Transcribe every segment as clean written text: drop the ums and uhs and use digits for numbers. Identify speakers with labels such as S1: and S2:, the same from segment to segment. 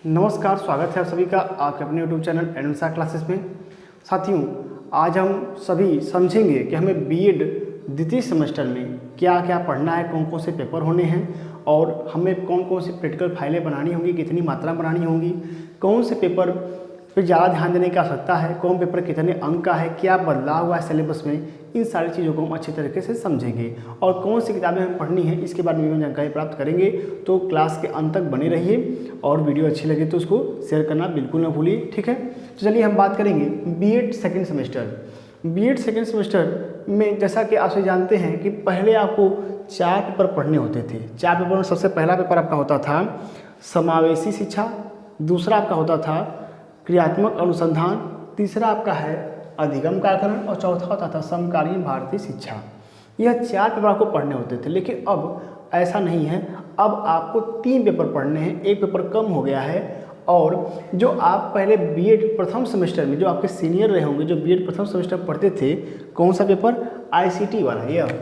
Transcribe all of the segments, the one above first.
S1: नमस्कार, स्वागत है आप सभी का आपके अपने यूट्यूब चैनल एडवांस क्लासेस में। साथियों, आज हम सभी समझेंगे कि हमें बीएड द्वितीय सेमेस्टर में क्या क्या पढ़ना है, कौन कौन से पेपर होने हैं और हमें कौन कौन सी प्रैक्टिकल फाइलें बनानी होंगी, कितनी मात्रा में बनानी होंगी, कौन से पेपर पर ज़्यादा ध्यान देने की आवश्यकता है, कौन पेपर कितने अंक का है, क्या बदलाव हुआ है सिलेबस में। इन सारी चीज़ों को हम अच्छी तरीके से समझेंगे और कौन सी किताबें हमें पढ़नी है इसके बारे में जानकारी प्राप्त करेंगे। तो क्लास के अंत तक बने रहिए और वीडियो अच्छी लगे तो उसको शेयर करना बिल्कुल ना भूलिए, ठीक है। तो चलिए हम बात करेंगे BEd second semester. BEd second semester में जैसा कि आप सभी जानते हैं कि पहले आपको 4 पेपर पढ़ने होते थे। 4 पेपर में सबसे पहला पेपर आपका होता था समावेशी शिक्षा, दूसरा आपका होता था क्रियात्मक अनुसंधान, तीसरा आपका है अधिगम का आकलन और चौथा होता था समकालीन भारतीय शिक्षा। यह 4 पेपर आपको पढ़ने होते थे, लेकिन अब ऐसा नहीं है। अब आपको 3 पेपर पढ़ने हैं, एक पेपर कम हो गया है। और जो आप पहले बीएड प्रथम सेमेस्टर में, जो आपके सीनियर रहे होंगे, जो बीएड प्रथम सेमेस्टर में पढ़ते थे, कौन सा पेपर, आईसीटी वाला, यह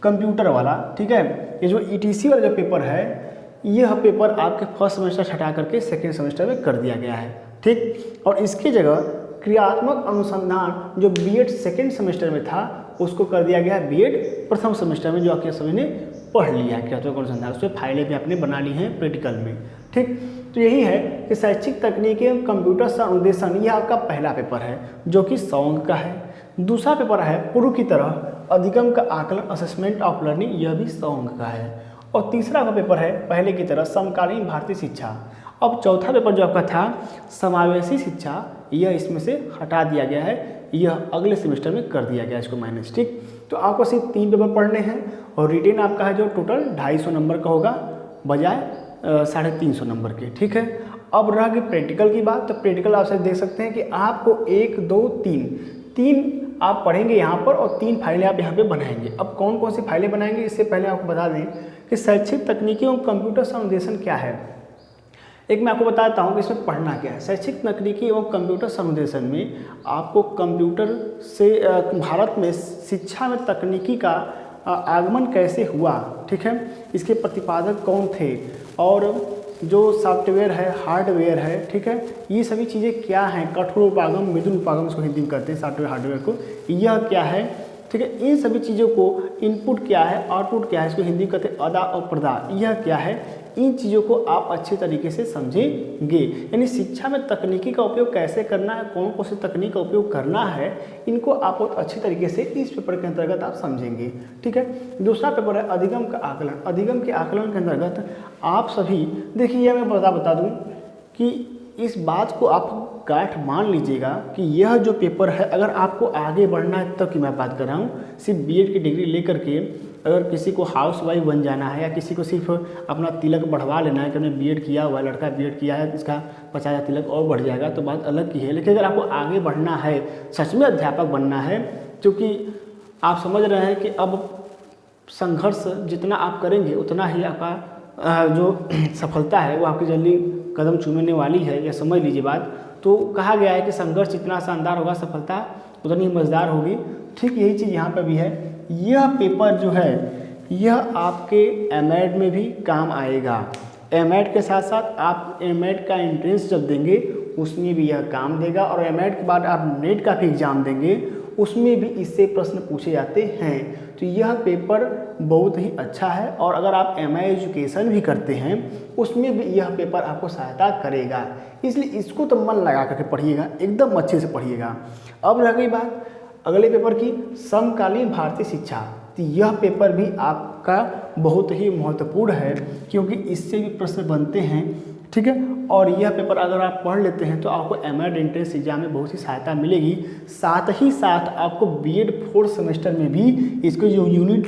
S1: कंप्यूटर वाला, ठीक है। ये जो ईटीसी वाला जो पेपर है, यह पेपर आपके फर्स्ट सेमेस्टर से हटा करके सेकेंड सेमेस्टर में कर दिया गया है, ठीक। और इसकी जगह क्रियात्मक अनुसंधान जो बीएड सेकेंड सेमेस्टर में था उसको कर दिया गया है बीएड प्रथम सेमेस्टर में, जो आपके सभी ने पढ़ लिया है क्रियात्मक अनुसंधान। उस पर फाइलें भी आपने बना ली हैं प्रैक्टिकल में, ठीक। तो यही है कि शैक्षिक तकनीकी एवं कंप्यूटर से अनुदेशन, यह आपका पहला पेपर है जो कि 100 अंक का है। दूसरा पेपर है पूर्व की तरह अधिगम का आकलन, असेसमेंट ऑफ लर्निंग, यह भी 100 अंक का है। और तीसरा का पेपर है पहले की तरह समकालीन भारतीय शिक्षा। अब चौथा पेपर जो आपका था समावेशी शिक्षा, यह इसमें से हटा दिया गया है, यह अगले सेमेस्टर में कर दिया गया इसको माइनस, ठीक। तो आपको सिर्फ 3 पेपर पढ़ने हैं और रिटेन आपका है जो टोटल 250 नंबर का होगा बजाय 350 नंबर के, ठीक है। अब रह गई प्रैक्टिकल की बात। तो प्रैक्टिकल आप सब देख सकते हैं कि आपको 1, 2, 3 आप पढ़ेंगे यहाँ पर और 3 फाइलें आप यहाँ पे बनाएंगे। अब कौन कौन सी फाइलें बनाएंगे, इससे पहले आपको बता दें कि शैक्षिक तकनीकी और कंप्यूटर से अनुदेशन क्या है। एक मैं आपको बताता हूँ कि इसमें पढ़ना क्या है। शैक्षिक तकनीकी एवं कंप्यूटर अनुदेशन में आपको कंप्यूटर से भारत में शिक्षा में तकनीकी का आगमन कैसे हुआ, ठीक है, इसके प्रतिपादक कौन थे और जो सॉफ्टवेयर है, हार्डवेयर है, ठीक है, ये सभी चीज़ें क्या हैं, कठोर उपागम, मृदुल उपागम इसको हिंदी में कहते हैं, सॉफ्टवेयर हार्डवेयर को, यह क्या है, ठीक है। इन सभी चीज़ों को इनपुट क्या है, आउटपुट क्या है, इसको हिंदी में कहते हैं अदा और प्रदा, यह क्या है, इन चीज़ों को आप अच्छे तरीके से समझेंगे। यानी शिक्षा में तकनीकी का उपयोग कैसे करना है, कौन कौन सी तकनीक का उपयोग करना है, इनको आप बहुत अच्छी तरीके से इस पेपर के अंतर्गत आप समझेंगे, ठीक है। दूसरा पेपर है अधिगम का आकलन। अधिगम के आकलन के अंतर्गत आप सभी देखिए, मैं बता दूँ कि इस बात को आप गांठ मान लीजिएगा कि यह जो पेपर है, अगर आपको आगे बढ़ना है तब की मैं बात कर रहा हूँ, सिर्फ बीएड की डिग्री लेकर के अगर किसी को हाउस वाइफ बन जाना है या किसी को सिर्फ अपना तिलक बढ़वा लेना है कि हमने बीएड किया हुआ है, लड़का बीएड किया है, इसका 50,000 तिलक और बढ़ जाएगा, तो बात अलग की है। लेकिन अगर आपको आगे बढ़ना है, सच में अध्यापक बनना है, क्योंकि आप समझ रहे हैं कि अब संघर्ष जितना आप करेंगे उतना ही आपका जो सफलता है वो आपकी जल्दी कदम चूमने वाली है, या समझ लीजिए बात। तो कहा गया है कि संघर्ष जितना शानदार होगा सफलता उतनी ही मज़ेदार होगी, ठीक यही चीज़ यहाँ पर भी है। यह पेपर जो है यह आपके एमएड में भी काम आएगा। एमएड के साथ साथ आप एमएड का एंट्रेंस जब देंगे उसमें भी यह काम देगा, और एमएड के बाद आप नेट का भी एग्ज़ाम देंगे उसमें भी इससे प्रश्न पूछे जाते हैं। तो यह पेपर बहुत ही अच्छा है, और अगर आप एमए एजुकेशन भी करते हैं उसमें भी यह पेपर आपको सहायता करेगा, इसलिए इसको तो मन लगा करके पढ़िएगा, एकदम अच्छे से पढ़िएगा। अब रह गई बात अगले पेपर की, समकालीन भारतीय शिक्षा। तो यह पेपर भी आपका बहुत ही महत्वपूर्ण है, क्योंकि इससे भी प्रश्न बनते हैं, ठीक है। और यह पेपर अगर आप पढ़ लेते हैं तो आपको एमएड एंट्रेंस एग्जाम में बहुत ही सहायता मिलेगी। साथ ही साथ आपको बीएड 4th सेमेस्टर में भी इसके जो यूनिट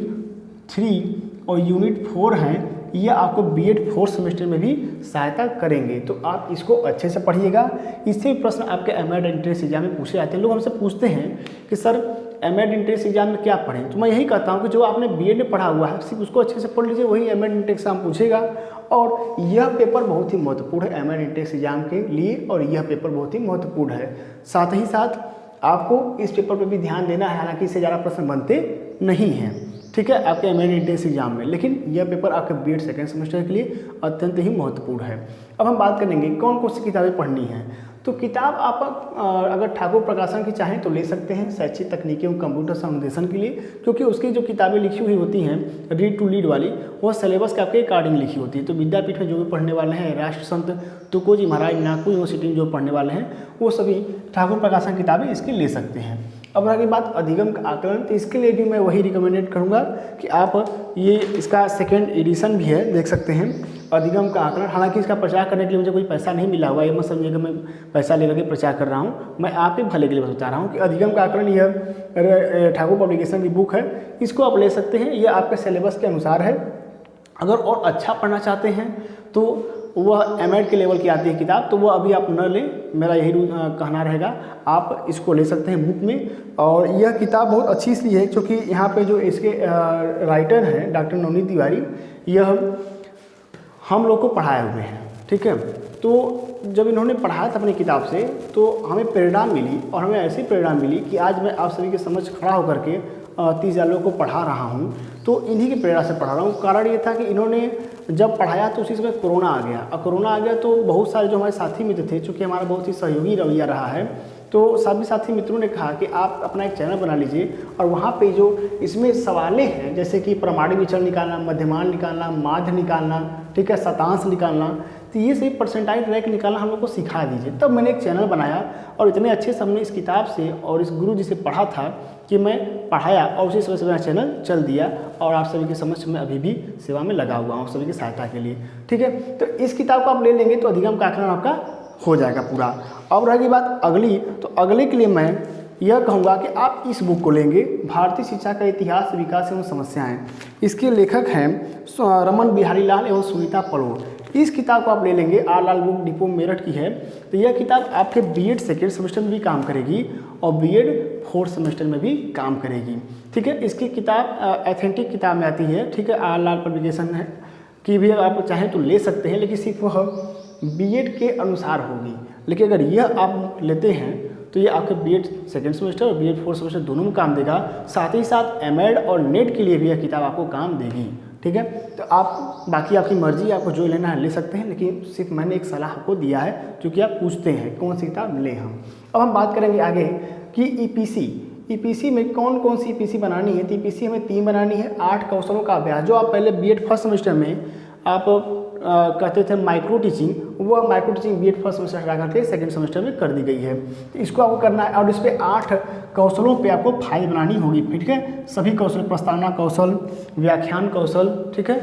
S1: 3 और यूनिट 4 हैं, यह आपको बीएड 4th सेमेस्टर में भी सहायता करेंगे। तो आप इसको अच्छे से पढ़िएगा। इससे प्रश्न आपके एमएड एंट्रेंस एग्जाम में पूछे जाते हैं। लोग हमसे पूछते हैं कि सर एमएड एंट्रेंस एग्जाम में क्या पढ़ें, तो मैं यही कहता हूँ कि जो आपने बीएड में पढ़ा हुआ है सिर्फ उसको अच्छे से पढ़ लीजिए, वही एमएड एंट्रेंस एग्जाम पूछेगा। और यह पेपर बहुत ही महत्वपूर्ण है एमएड एंट्रेंस एग्जाम के लिए, और यह पेपर बहुत ही महत्वपूर्ण है। साथ ही साथ आपको इस पेपर पर भी ध्यान देना है, हालांकि इससे ज़्यादा प्रश्न बनते नहीं हैं, ठीक। ठीक है, आपके एमएड एंट्रेंस एग्जाम में। लेकिन यह पेपर आपके बीएड सेकेंड सेमेस्टर के लिए अत्यंत ही महत्वपूर्ण है। अब हम बात करेंगे कौन कौन सी किताबें पढ़नी हैं। तो किताब आप अगर ठाकुर प्रकाशन की चाहें तो ले सकते हैं, शैक्षिक तकनीकी एवं कंप्यूटर संदेशन के लिए, क्योंकि उसकी जो किताबें लिखी हुई होती हैं रीड टू लीड वाली, वह सिलेबस के आपके अकॉर्डिंग लिखी होती है। तो विद्यापीठ में जो भी पढ़ने वाले हैं, राष्ट्र संत तुकोजी महाराज नागपुर यूनिवर्सिटी में जो पढ़ने वाले हैं, वो सभी ठाकुर प्रकाशन किताबें इसकी ले सकते हैं। अब रही बात अधिगम का आकलन, तो इसके लिए भी मैं वही रिकमेंडेड करूँगा कि आप ये इसका सेकेंड एडिशन भी है, देख सकते हैं अधिगम का आकलन। हालांकि इसका प्रचार करने के लिए मुझे कोई पैसा नहीं मिला हुआ, ये मत समझिएगा मैं पैसा लेकर के प्रचार कर रहा हूँ, मैं आपके भले के लिए बता रहा हूँ कि अधिगम का आकलन यह ठाकुर पब्लिकेशन की बुक है, इसको आप ले सकते हैं। यह आपके सिलेबस के अनुसार है। अगर और अच्छा पढ़ना चाहते हैं तो वह एमएड के लेवल की आती है किताब, तो वह अभी आप न लें, मेरा यही कहना रहेगा। आप इसको ले सकते हैं बुक में। और यह किताब बहुत अच्छी इसलिए है क्योंकि यहाँ पे जो इसके राइटर हैं डॉक्टर नवनीत तिवारी, यह हम लोग को पढ़ाए हुए हैं, ठीक है। तो जब इन्होंने पढ़ाया था अपनी किताब से तो हमें प्रेरणा मिली, और हमें ऐसी प्रेरणा मिली कि आज मैं आप सभी के समझ खड़ा होकर के 30,000 लोगों को पढ़ा रहा हूँ। तो इन्हीं की प्रेरणा से पढ़ा रहा हूँ। कारण ये था कि इन्होंने जब पढ़ाया तो उसी समय कोरोना आ गया, और कोरोना आ गया तो बहुत सारे जो हमारे साथी मित्र थे, चूँकि हमारा बहुत ही सहयोगी रवैया रहा है, तो सभी साथी मित्रों ने कहा कि आप अपना एक चैनल बना लीजिए और वहाँ पे जो इसमें सवालें हैं, जैसे कि प्रमाणिक विचरण निकालना, मध्यमान निकालना, माध्य निकालना, ठीक है, शतांश निकालना, तो ये सभी परसेंटाइल रैंक निकालना हम लोग को सिखा दीजिए। तब मैंने एक चैनल बनाया और इतने अच्छे से हमने इस किताब से और इस गुरु जी से पढ़ा था कि मैं पढ़ाया, और उसी वजह से मेरा चैनल चल दिया, और आप सभी के समक्ष में अभी भी सेवा में लगा हुआ हूँ सभी की सहायता के लिए, ठीक है। तो इस किताब को आप ले लेंगे तो अधिगम का आकलन आपका हो जाएगा पूरा। अब रही बात अगली, तो अगले के लिए मैं यह कहूँगा कि आप इस बुक को लेंगे, भारतीय शिक्षा का इतिहास, विकास एवं समस्याएं। इसके लेखक हैं रमन बिहारी लाल एवं सुनीता पलोर। इस किताब को आप ले लेंगे, R Lal book depot Meerut की है। तो यह किताब आपके बीएड सेकेंड सेमेस्टर में भी काम करेगी और बीएड फोर्थ सेमेस्टर में भी काम करेगी, ठीक है। इसकी किताब एथेंटिक किताब में आती है, ठीक है, आर लाल पब्लिकेशन है की भी आप चाहें तो ले सकते हैं, लेकिन सिर्फ वह बीएड के अनुसार होगी। लेकिन अगर यह आप लेते हैं तो ये आपके बीएड सेकेंड सेमेस्टर और बीएड फोर्थ सेमेस्टर दोनों में काम देगा। साथ ही साथ एमएड और नेट के लिए भी यह किताब आपको काम देगी, ठीक है। तो आप बाकी आपकी मर्जी, आपको जो लेना है ले सकते हैं, लेकिन सिर्फ मैंने एक सलाह आपको दिया है क्योंकि आप पूछते हैं कौन सी किताब लें हम। अब हम बात करेंगे आगे कि ईपीसी में कौन कौन सी ईपीसी बनानी है। तो ईपीसी हमें 3 बनानी है। 8 कौशलों का अभ्यास, जो आप पहले बीएड फर्स्ट सेमेस्टर में आप कहते थे माइक्रो टीचिंग, वो micro teaching BEd first semester हटा करके सेकंड सेमेस्टर में कर दी गई है। तो इसको आपको करना है और इस पर 8 कौशलों पे आपको फाइल बनानी होगी, ठीक है। सभी कौशल, प्रस्तावना कौशल, व्याख्यान कौशल, ठीक है,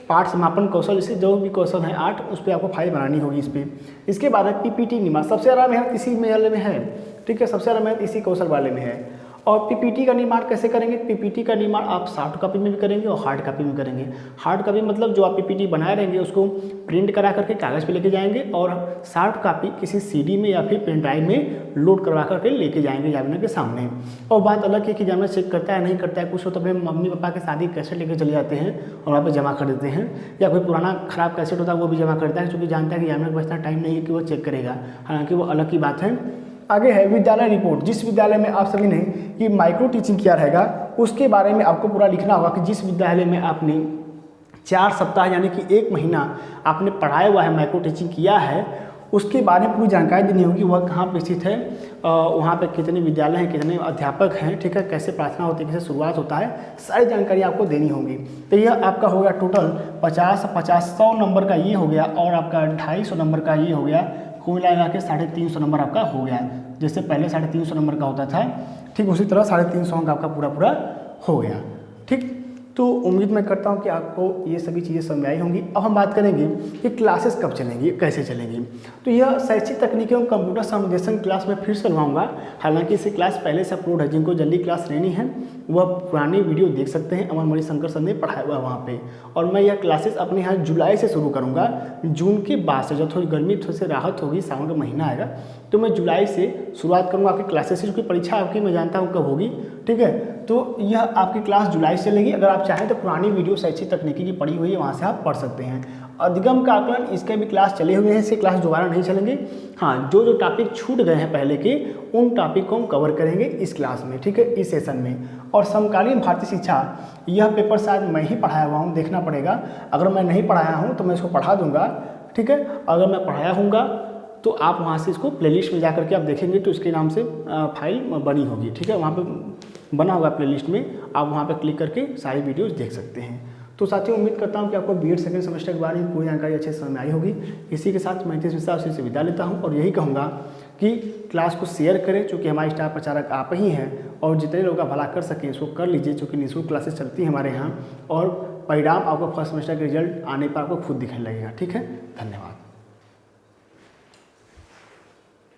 S1: पाठ समापन कौशल, इसे जो भी कौशल हैं 8, उस पर आपको फाइल बनानी होगी इस पर। इसके बाद है पीपीटी निर्माण, सबसे ज़्यादा मेहनत इसी वाले में है, ठीक है, सबसे ज़्यादा मेहनत इसी कौशल वाले में है। और पीपीटी का निर्माण कैसे करेंगे? पीपीटी का निर्माण आप सॉफ्ट कॉपी में भी करेंगे और हार्ड कॉपी में करेंगे। हार्ड कॉपी मतलब जो आप पीपीटी बनाए रहेंगे उसको प्रिंट करा करके कागज़ पे लेके जाएंगे, और सॉफ्ट कॉपी किसी सीडी में या फिर पेन ड्राइव में लोड करवा करके लेके जाएंगे एग्जामिनर के सामने। और बात अलग है कि एग्जामिनर चेक करता है नहीं करता है, कुछ हो तो अपने मम्मी पापा के शादी कैसेट लेके चले जाते हैं और वहाँ पर जमा कर देते हैं, या कोई पुराना खराब कैसेट होता है वो भी जमा करता है, क्योंकि जानता है कि एग्जामिनर के पास इतना टाइम नहीं है कि वो चेक करेगा। हालांकि वो अलग की बात है। आगे है विद्यालय रिपोर्ट। जिस विद्यालय में आप सभी ने ये माइक्रो टीचिंग किया रहेगा उसके बारे में आपको पूरा लिखना होगा कि जिस विद्यालय में आपने 4 सप्ताह यानी कि 1 महीना आपने पढ़ाया हुआ है, माइक्रो टीचिंग किया है, उसके बारे में पूरी जानकारी देनी होगी। वह कहाँ पे स्थित है, वहाँ पे कितने विद्यालय हैं, कितने अध्यापक हैं, ठीक है, कैसे प्रार्थना होती है, कैसे शुरुआत होता है, सारी जानकारी आपको देनी होगी। तो यह आपका हो गया टोटल 100 नंबर का ये हो गया, और आपका 250 नंबर का ये हो गया, कुल लगा के 350 नंबर आपका हो गया। जैसे पहले 350 नंबर का होता था, ठीक उसी तरह 350 का आपका पूरा हो गया, ठीक। तो उम्मीद मैं करता हूँ कि आपको ये सभी चीज़ें समझ आई होंगी। अब हम बात करेंगे कि क्लासेस कब चलेंगी, कैसे चलेंगी। तो यह शैक्षिक तकनीकी एवं कंप्यूटर संवेदन क्लास में फिर से लगाऊंगा। हालांकि इसे क्लास पहले से अपलोड है, जिनको जल्दी क्लास लेनी है वह पुरानी वीडियो देख सकते हैं, अमर मणि शंकर सर ने पढ़ाया हुआ है वहाँ पे। और मैं यह क्लासेस अपने यहाँ जुलाई से शुरू करूँगा। जून के बाद से जब थोड़ी गर्मी थोड़ी सी राहत होगी, सावन का महीना आएगा, तो मैं जुलाई से शुरुआत करूँगा आपकी क्लासेस की। परीक्षा आपकी मैं जानता हूँ कब होगी, ठीक है। तो यह आपकी क्लास जुलाई से चलेगी। अगर आप चाहें तो पुरानी वीडियो शैक्षिक तकनीकी की पढ़ी हुई है, वहाँ से आप पढ़ सकते हैं। अधिगम का आकलन, इसके भी क्लास चले हुए हैं, इसके क्लास दोबारा नहीं चलेंगे। हाँ, जो जो टॉपिक छूट गए हैं पहले के, उन टॉपिक को हम कवर करेंगे इस क्लास में, ठीक है, इस सेशन में। और समकालीन भारतीय शिक्षा, यह पेपर शायद मैं ही पढ़ाया हुआ हूँ, देखना पड़ेगा। अगर मैं नहीं पढ़ाया हूँ तो मैं इसको पढ़ा दूंगा, ठीक है। अगर मैं पढ़ाया हूँगा तो आप वहाँ से इसको प्लेलिस्ट में जा करके आप देखेंगे तो इसके नाम से फाइल बनी होगी, ठीक है। वहाँ पे बना होगा प्लेलिस्ट में, आप वहाँ पे क्लिक करके सारी वीडियोस देख सकते हैं। तो साथियों, उम्मीद करता हूँ कि आपको बीएड सेकंड सेमेस्टर के बारे में पूरी जानकारी अच्छे से समझ में आई होगी। इसी के साथ मैं इस विषय से विदा लेता हूँ और यही कहूँगा कि क्लास को शेयर करें, चूँकि हमारे स्टार प्रचारक आप ही हैं, और जितने लोग का भला कर सकें इसको कर लीजिए, चूँकि निःशुल्क क्लासेस चलती हैं हमारे यहाँ, और परिणाम आपको फर्स्ट सेमेस्टर के रिजल्ट आने पर आपको खुद दिखने लगेगा, ठीक है। धन्यवाद।